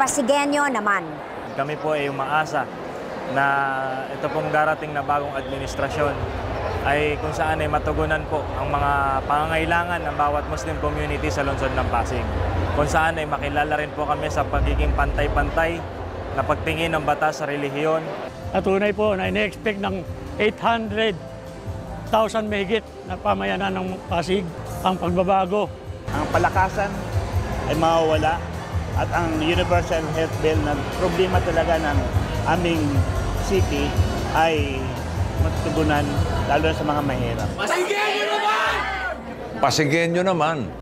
Pasigenyo naman. Kami po ay umaasa na ito pong darating na bagong administrasyon ay kung saan ay matugunan po ang mga pangangailangan ng bawat Muslim community sa lungsod ng Pasig. Kung saan ay makilala rin po kami sa pagiging pantay-pantay na pagtingin ng batas sa relihiyon. At tunay po na ine-expect ng 800,000 mahigit na pamayanan ng Pasig ang pagbabago. Ang palakasan ay mawawala at ang Universal Health Bill na problema talaga ng aming city ay matutugunan lalo na sa mga mahirap. Pasigenyo naman!